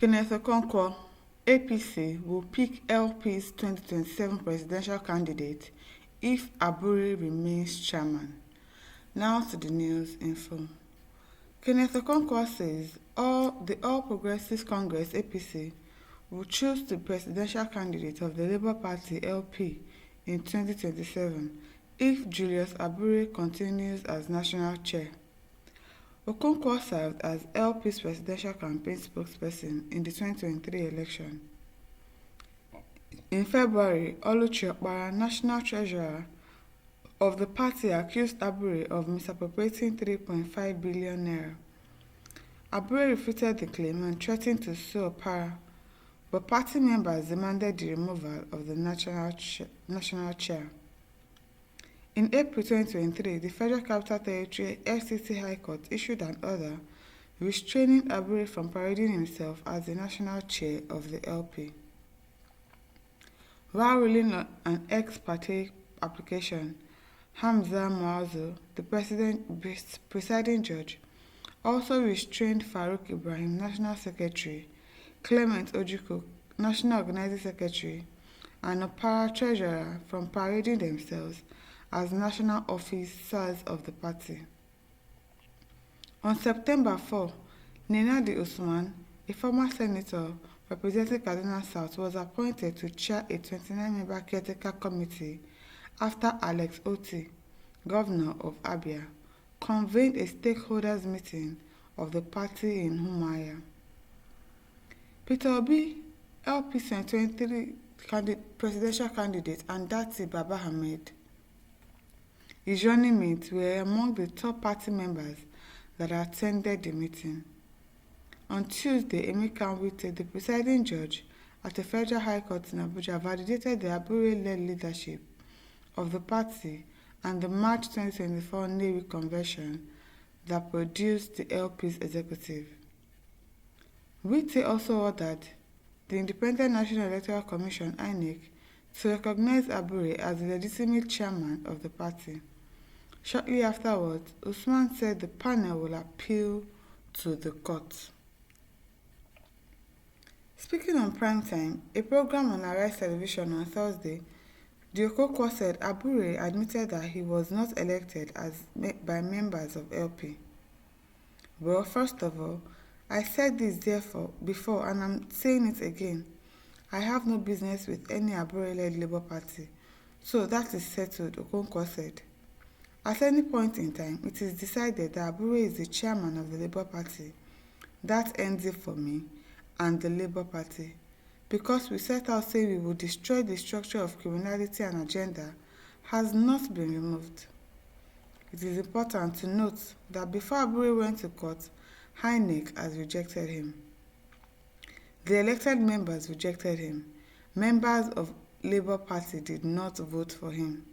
Kenneth Okonkwo, APC, will pick LP's 2027 presidential candidate if Abure remains chairman. Now to the news info. Kenneth Okonkwo says the All Progressives Congress (APC) will choose the presidential candidate of the Labour Party (LP) in 2027 if Julius Abure continues as national chair. Okonkwo served as LP's presidential campaign spokesperson in the 2023 election. In February, Oluchi Okpara, national treasurer of the party, accused Abure of misappropriating 3.5 billion naira. Abure refuted the claim and threatened to sue Okpara, but party members demanded the removal of the national chair. In April 2023, the Federal Capital Territory FCT High Court issued an order restraining Abure from parading himself as the national chair of the LP. While ruling on an ex parte application, Hamza Muazu, the presiding judge, also restrained Farouk Ibrahim, National Secretary, Clement Ojukwu, National Organizing Secretary, and Okpara Treasurer from parading themselves as national officers of the party. On September 4, Nenadi Usman, a former senator representing Kaduna South, was appointed to chair a 29-member caretaker committee after Alex Otti, governor of Abia, convened a stakeholders meeting of the party in Umuahia. Peter Obi, LP 2023 presidential candidate, and Dati Baba Ahmed, his running mates, were among the top party members that attended the meeting. On Tuesday, Emeka Nwite, the presiding judge at the Federal High Court in Abuja, validated the Abure-led leadership of the party and the March 2024 Nnewi Convention that produced the LP's executive. Nwite also ordered the Independent National Electoral Commission (INEC) to recognize Abure as the legitimate chairman of the party. Shortly afterwards, Usman said the panel will appeal to the court. Speaking on Primetime, a program on Arise Television on Thursday, Okonkwo said Abure admitted that he was not elected by members of LP. Well, first of all, I said this before and I'm saying it again. I have no business with any Abure-led Labour Party, so that is settled, Okonkwo said. At any point in time, it is decided that Abure is the chairman of the Labour Party. That ends it for me and the Labour Party. Because we set out saying we will destroy the structure of criminality and agenda has not been removed. It is important to note that before Abure went to court, INEC has rejected him. The elected members rejected him. Members of Labour Party did not vote for him.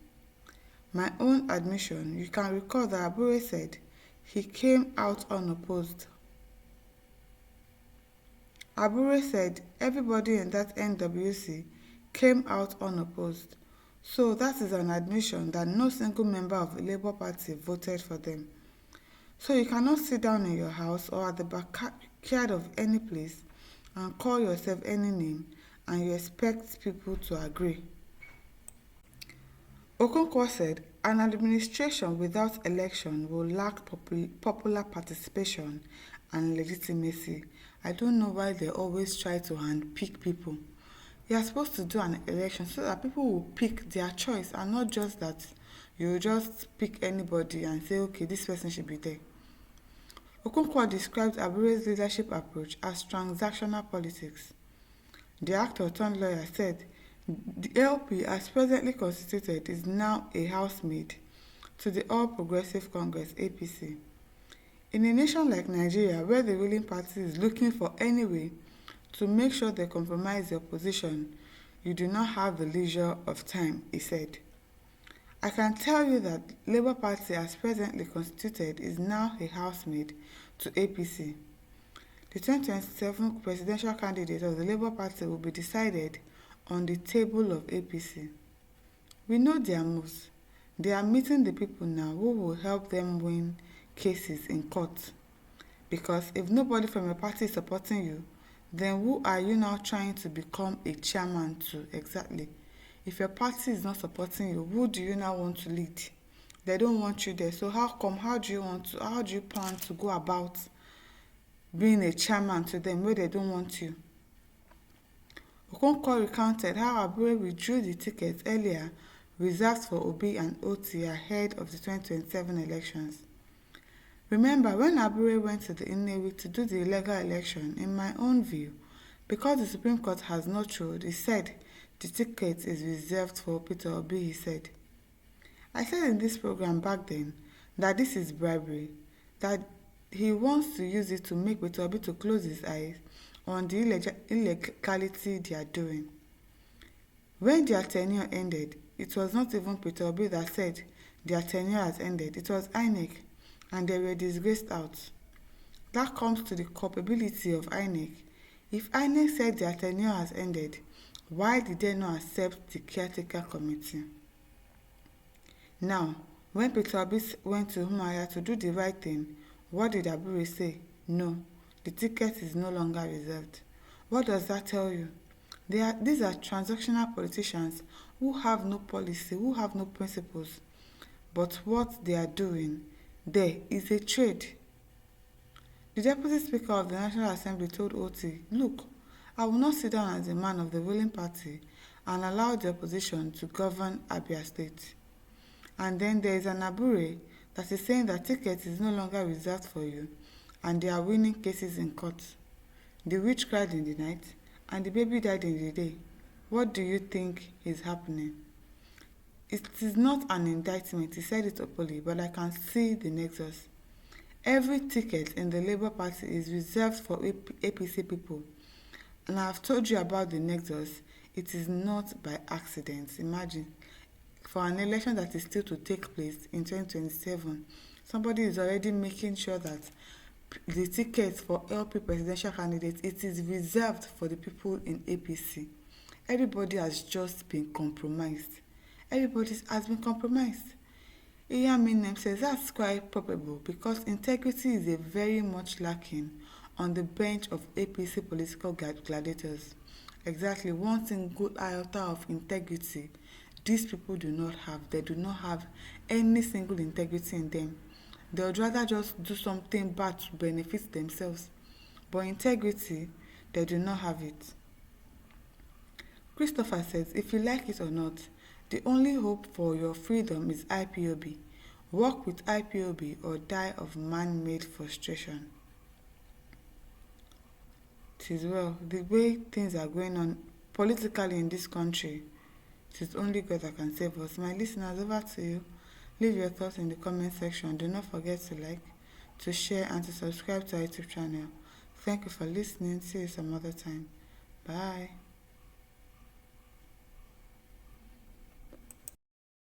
My own admission, you can recall that Abure said he came out unopposed. Abure said everybody in that NWC came out unopposed. So that is an admission that no single member of the Labour Party voted for them. So you cannot sit down in your house or at the backyard of any place and call yourself any name and you expect people to agree. Okonkwo said an administration without election will lack popular participation and legitimacy. I don't know why they always try to handpick people. You are supposed to do an election so that people will pick their choice and not just that you just pick anybody and say, okay, this person should be there. Okonkwo described Abure's leadership approach as transactional politics. The actor turned lawyer said the LP, as presently constituted, is now a housemaid to the All Progressives Congress (APC). In a nation like Nigeria, where the ruling party is looking for any way to make sure they compromise the opposition, you do not have the leisure of time, he said. I can tell you that Labour Party, as presently constituted, is now a housemaid to APC. The 2027 presidential candidate of the Labour Party will be decided on the table of APC. We know their moves. They are meeting the people now who will help them win cases in court. Because if nobody from your party is supporting you, Then who are you now trying to become a chairman to exactly? If your party is not supporting you, who do you now want to lead? They don't want you there. So how come? How do you plan to go about being a chairman to them where they don't want you? Okonkwo recounted how Abure withdrew the tickets earlier reserved for Obi and Oti ahead of the 2027 elections. Remember, when Abure went to the Inewi to do the illegal election, in my own view, because the Supreme Court has not ruled, he said the ticket is reserved for Peter Obi, he said. I said in this program back then that this is bribery, that he wants to use it to make Peter Obi to close his eyes on the illegality they are doing. When their tenure ended, it was not even Peter Obi that said their tenure has ended, it was INEC, and they were disgraced out. That comes to the culpability of INEC. If INEC said their tenure has ended, why did they not accept the caretaker committee? Now, when Peter Obi went to Umuahia to do the right thing, what did Abure say? No, the ticket is no longer reserved. What does that tell you? These are transactional politicians who have no policy, who have no principles. But what they are doing there is a trade. The Deputy Speaker of the National Assembly told Oti, look, I will not sit down as a man of the ruling party and allow the opposition to govern Abia State. And then there is an Abure that is saying that ticket is no longer reserved for you and they are winning cases in court. The witch cried in the night and the baby died in the day. What do you think is happening? It is not an indictment, he said it openly, but I can see the nexus. Every ticket in the Labour Party is reserved for APC people. And I have told you about the nexus. It is not by accident. Imagine, for an election that is still to take place in 2027, somebody is already making sure that the ticket for LP presidential candidates, it is reserved for the people in APC. Everybody has just been compromised. Everybody has been compromised. Iyaminem says that's quite probable because integrity is a very much lacking on the bench of APC political gladiators. Exactly, one single iota of integrity these people do not have. They do not have any single integrity in them. They would rather just do something bad to benefit themselves. But integrity, they do not have it. Christopher says, if you like it or not, the only hope for your freedom is IPOB. Work with IPOB or die of man-made frustration. It is well, the way things are going on politically in this country, it is only God that can save us. My listeners, over to you. Leave your thoughts in the comment section. Do not forget to like, to share, and to subscribe to our YouTube channel. Thank you for listening. See you some other time. Bye.